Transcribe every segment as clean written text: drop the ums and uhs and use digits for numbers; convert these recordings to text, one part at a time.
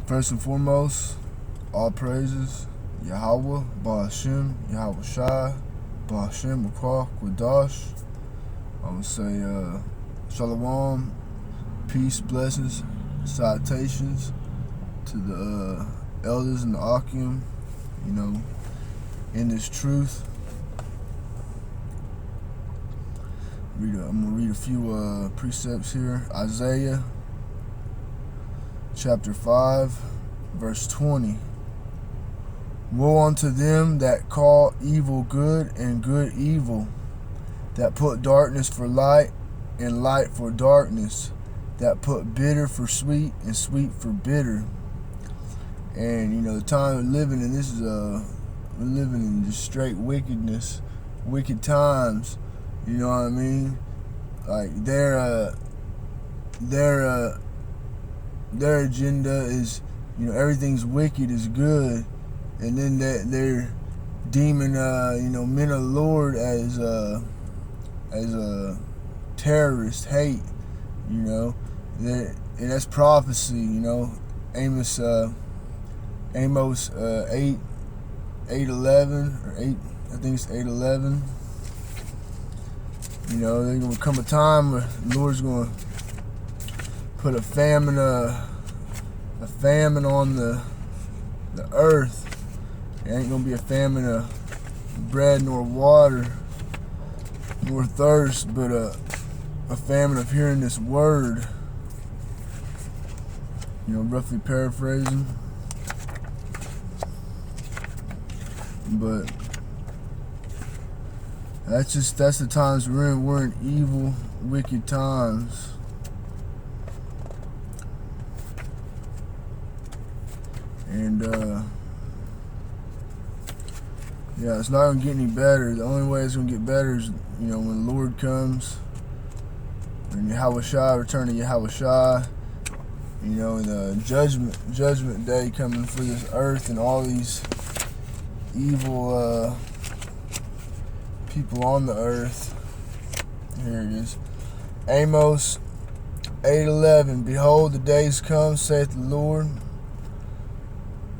First and foremost, all praises, YAHAWAH, BAHASHAM, YAHAWASHI, BAHASHAM, QADASH. I would say Shalom, peace, blessings, salutations to the elders in the Akim, in this truth. I'm going to read a few precepts here. Isaiah chapter 5, verse 20. Woe unto them that call evil good and good evil, that put darkness for light and light for darkness, that put bitter for sweet and sweet for bitter. And the time we're living in, this is we're living in just straight wickedness, wicked times. You know what I mean? Like their agenda is, everything's wicked is good, and then they're deeming men of the Lord as a terrorist, hate, and that's prophecy. Amos 8:11 or 8, I think it's 8:11. There's gonna come a time where the Lord's gonna put a famine on the earth. It ain't gonna be a famine of bread nor water nor thirst, but a famine of hearing this word. Roughly paraphrasing. But that's the times we're in. We're in evil, wicked times. And it's not gonna get any better. The only way it's gonna get better is, when the Lord comes, and Yahawashai, return to Yahawashai, and the judgment day coming for this earth and all these evil people on the earth. Here it is. Amos 8:11. Behold, the days come, saith the Lord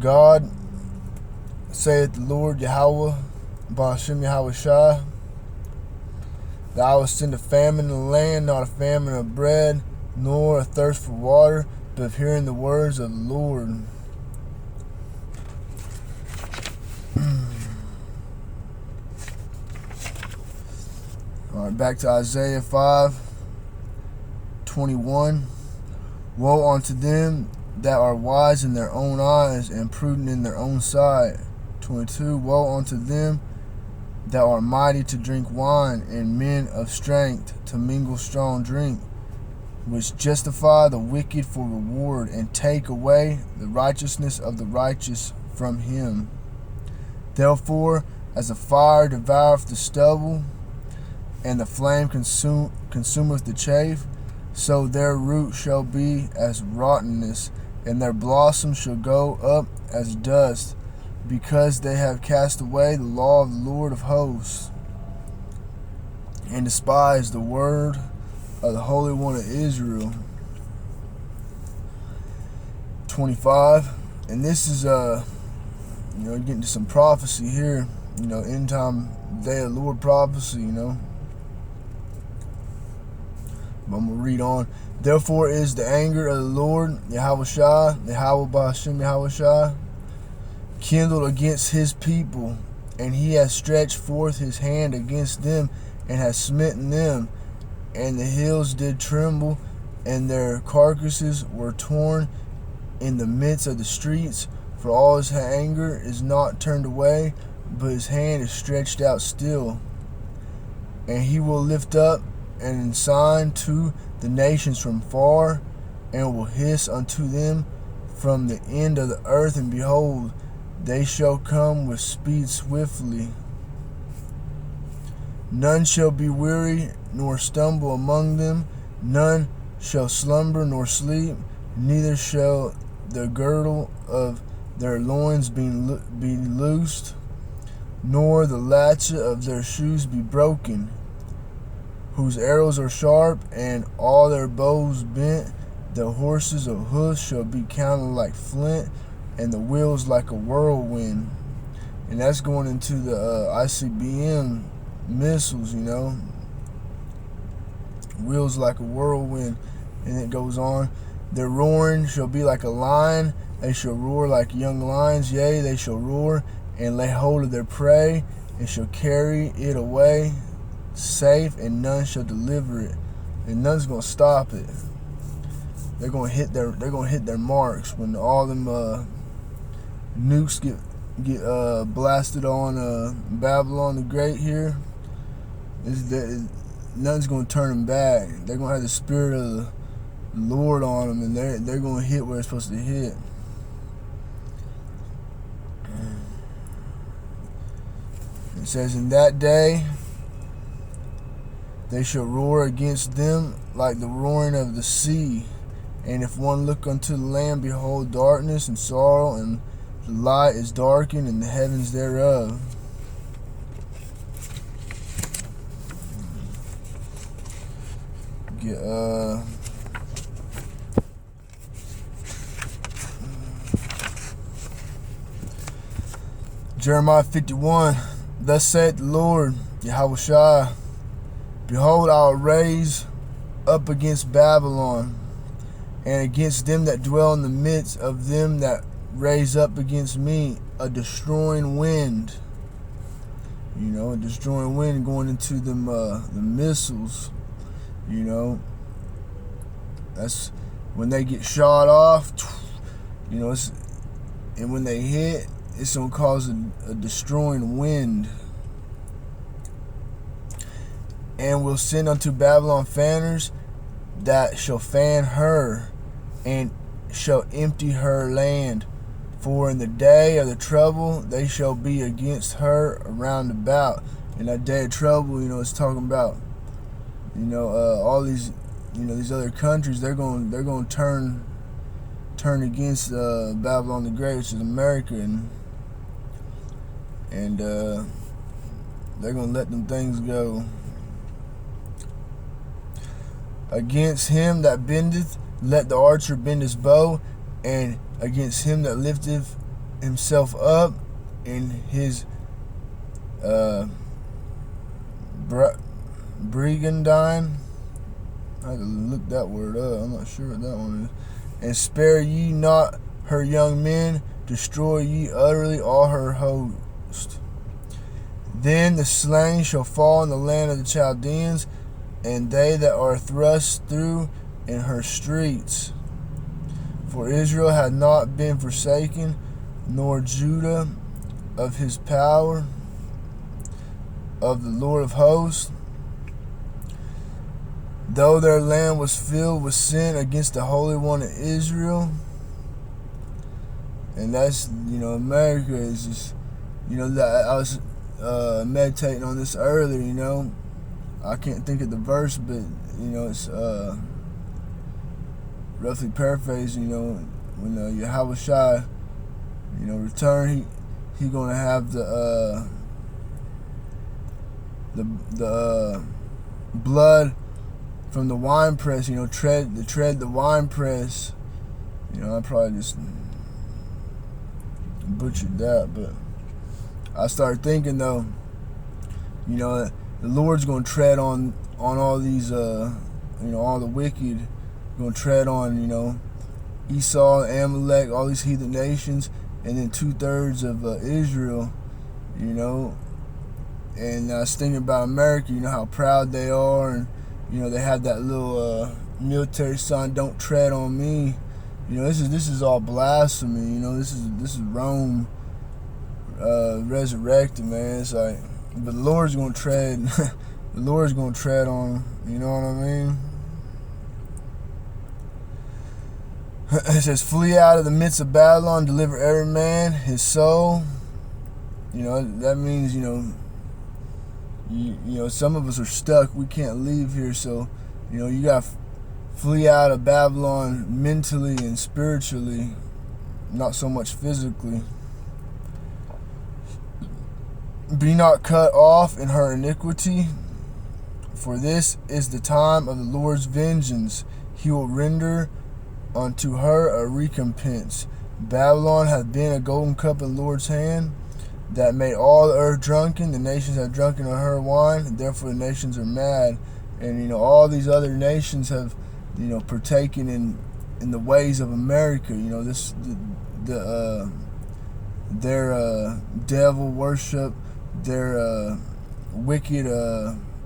God, saith the Lord Yahawah, BAHASHAM YAHAWASHI, that I will send a famine in the land, not a famine of bread, nor a thirst for water, but of hearing the words of the Lord. Alright, back to Isaiah 5:21. Woe unto them that are wise in their own eyes and prudent in their own sight. 22. Woe unto them that are mighty to drink wine, and men of strength to mingle strong drink, which justify the wicked for reward, and take away the righteousness of the righteous from him. Therefore, as a fire devoureth the stubble, and the flame consumeth the chaff, so their root shall be as rottenness, and their blossom shall go up as dust, because they have cast away the law of the Lord of hosts, and despised the word of the Holy One of Israel. 25. And this is getting to some prophecy here, end time day of the Lord prophecy, But I'm going to read on. Therefore is the anger of the Lord Yahawashai, Yahawah BAHASHAM YAHAWASHI, kindled against his people, and he has stretched forth his hand against them, and has smitten them, and the hills did tremble, and their carcasses were torn in the midst of the streets. For all his anger is not turned away, but his hand is stretched out still. And he will lift up an ensign to the nations from far, and will hiss unto them from the end of the earth, and behold, they shall come with speed swiftly. None shall be weary nor stumble among them, none shall slumber nor sleep, neither shall the girdle of their loins be loosed, nor the latchet of their shoes be broken, whose arrows are sharp, and all their bows bent, The horses of hoofs shall be counted like flint, and the wheels like a whirlwind. And that's going into the ICBM missiles, you know. Wheels like a whirlwind. And it goes on. Their roaring shall be like a lion. They shall roar like young lions. Yea, they shall roar and lay hold of their prey, and shall carry it away safe, and none shall deliver it. And none's gonna stop it. They're gonna hit their marks when all them nukes get blasted on Babylon the Great here. Nothing's gonna turn them back. They're gonna have the spirit of the Lord on them, and they're gonna hit where it's supposed to hit. It says, in that day they shall roar against them like the roaring of the sea. And if one look unto the land, behold darkness and sorrow, and the light is darkened in the heavens thereof. Jeremiah 51. Thus saith the Lord, YAHAWASHI, behold, I will raise up against Babylon, and against them that dwell in the midst of them that raise up against me, a destroying wind. You know, a destroying wind going into them the missiles. You know, that's when they get shot off. You know, and when they hit, it's gonna cause a destroying wind. And will send unto Babylon fanners that shall fan her, and shall empty her land. For in the day of the trouble they shall be against her around about. In that day of trouble, you know, it's talking about, you know, all these, you know, these other countries. They're going to turn against Babylon the Great, which is America, and they're going to let them things go. Against him that bendeth, let the archer bend his bow, and against him that lifteth himself up in his brigandine. I had to look that word up. I'm not sure what that one is. And spare ye not her young men, destroy ye utterly all her host. Then the slain shall fall in the land of the Chaldeans, and they that are thrust through in her streets. For Israel had not been forsaken, nor Judah of his power, of the Lord of hosts, though their land was filled with sin against the Holy One of Israel. And that's, you know, America is just, you know, I was meditating on this earlier, you know. I can't think of the verse, but, you know, it's roughly paraphrasing, you know, when YAHAWASHI, you know, return, he gonna have the blood from the wine press, you know, tread the wine press. You know, I probably just butchered that, but I started thinking though, you know, the Lord's gonna tread on all these, you know, all the wicked. Gonna tread on, you know, Esau, Amalek, all these heathen nations, and then 2/3 of Israel, you know. And I was thinking about America, you know, how proud they are, and, you know, they have that little military sign, "Don't tread on me." You know, this is all blasphemy. You know, this is Rome resurrected, man. It's like, but the Lord's gonna tread, the Lord's gonna tread on them. You know what I mean? It says, flee out of the midst of Babylon, deliver every man his soul. You know, that means, you know, you know, some of us are stuck. We can't leave here. So, you know, you got to flee out of Babylon mentally and spiritually, not so much physically. Be not cut off in her iniquity, for this is the time of the Lord's vengeance. He will render unto her a recompense. Babylon hath been a golden cup in the Lord's hand, that made all the earth drunken. The nations have drunken of her wine, and therefore the nations are mad. And all these other nations have partaken in the ways of America. Their devil worship, their wicked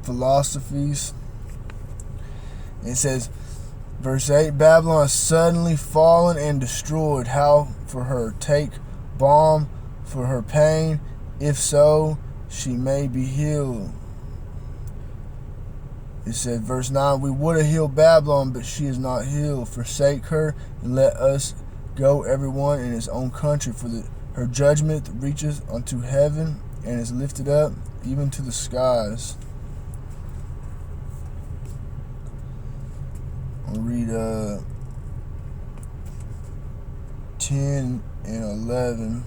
philosophies. It says, verse 8, Babylon is suddenly fallen and destroyed. How for her? Take balm for her pain, if so, she may be healed. It said, verse 9, we would have healed Babylon, but she is not healed. Forsake her, and let us go everyone in his own country, for her judgment reacheth unto heaven, and is lifted up even to the skies. I'll read 10 and 11.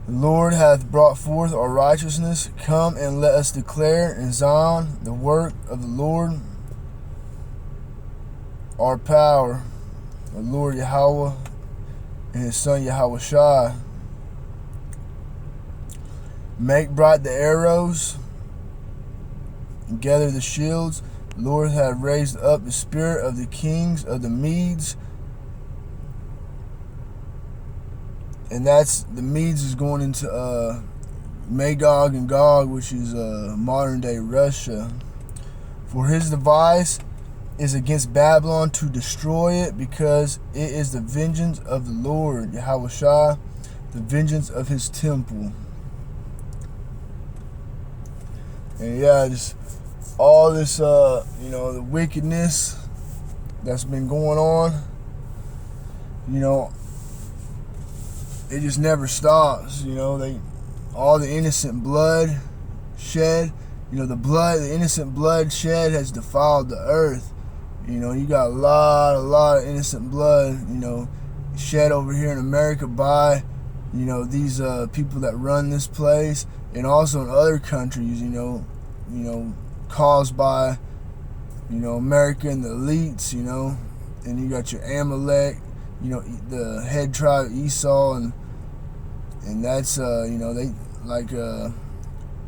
The Lord hath brought forth our righteousness. Come and let us declare in Zion the work of the Lord, our power, the Lord Yahawah and his son YAHAWASHI. Make bright the arrows and gather the shields. The Lord hath raised up the spirit of the kings of the Medes. And that's, the Medes is going into Magog and Gog, which is modern day Russia. For his device is against Babylon to destroy it, because it is the vengeance of the Lord YAHAWASHI, the vengeance of his temple. And yeah, just all this the wickedness that's been going on, it just never stops. All the innocent blood shed, the innocent blood shed has defiled the earth. You got a lot of innocent blood, shed over here in America by, these people that run this place, and also in other countries, caused by, America and the elites, and you got your Amalek, the head tribe Esau, and that's they like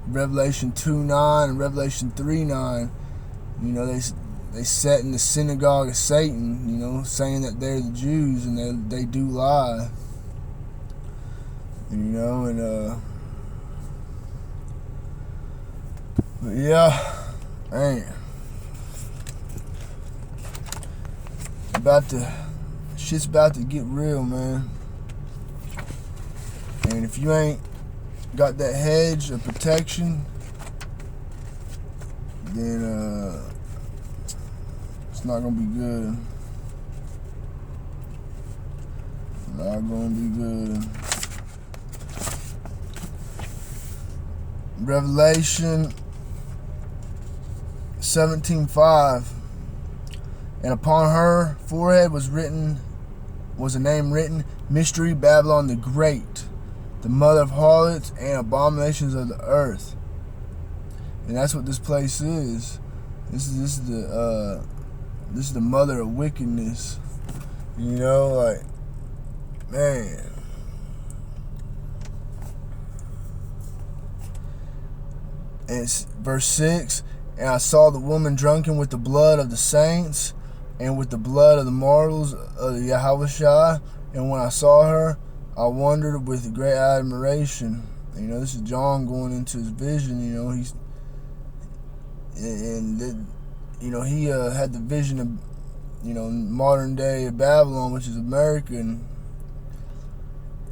Revelation 2:9 and Revelation 3:9. They sat in the synagogue of Satan, saying that they're the Jews, and they do lie. But yeah, man, shit's about to get real, man. And if you ain't got that hedge of protection, then it's not gonna be good. Not gonna be good. Revelation 17:5. And upon her forehead was a name written, Mystery Babylon the Great, the mother of harlots and abominations of the earth. And that's what this place is. This is the mother of wickedness. Man. And it's verse 6. And I saw the woman drunken with the blood of the saints, and with the blood of the martyrs of the YAHAWASHI. And when I saw her, I wondered with great admiration. This is John going into his vision. He had the vision of, modern day Babylon, which is America. And,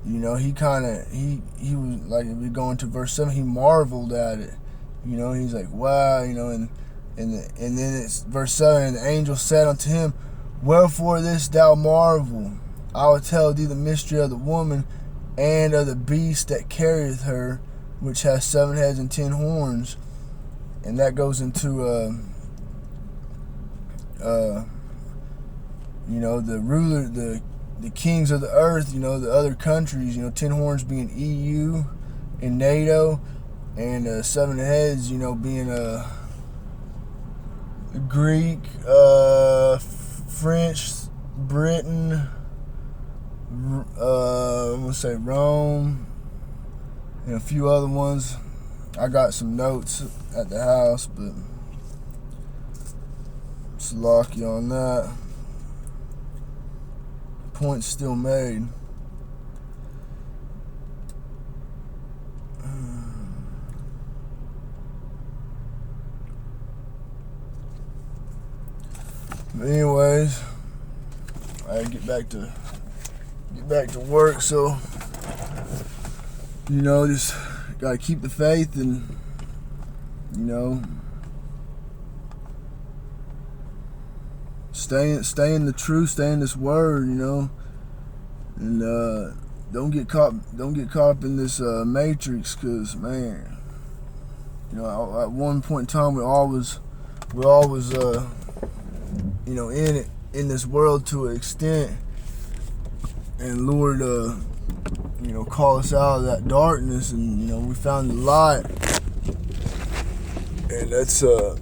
he was like, if we go into verse 7, he marveled at it. He's like, wow, and then it's verse 7, and the angel said unto him, wherefore this thou marvel? I will tell thee the mystery of the woman and of the beast that carrieth her, which has 7 heads and 10 horns. And that goes into the ruler, the kings of the earth, the other countries, 10 horns being EU and NATO, and 7 heads, being Greek, French, Britain, I'm gonna say Rome, and a few other ones. I got some notes at the house, but it's lucky on that. Point's still made. But anyways, I gotta get back to work, so just gotta keep the faith and stay in the truth, stay in this word, and don't get caught up in this matrix, cause man, at one point in time we're always in this world to an extent, and Lord call us out of that darkness, and we found the light, and that's the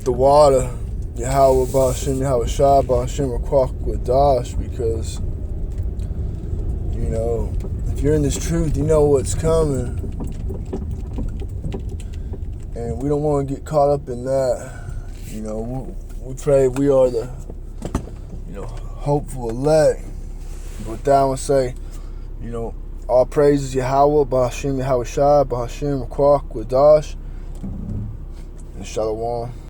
water. YAHAWAH, BAHASHAM, YAHAWASHI, BAHASHAM, QADASH, because if you're in this truth, you know what's coming, and we don't want to get caught up in that. We pray we are the hopeful elect. But with that, I want to say, all praises YAHAWAH, BAHASHAM, YAHAWASHI, BAHASHAM, QADASH, and Shalom.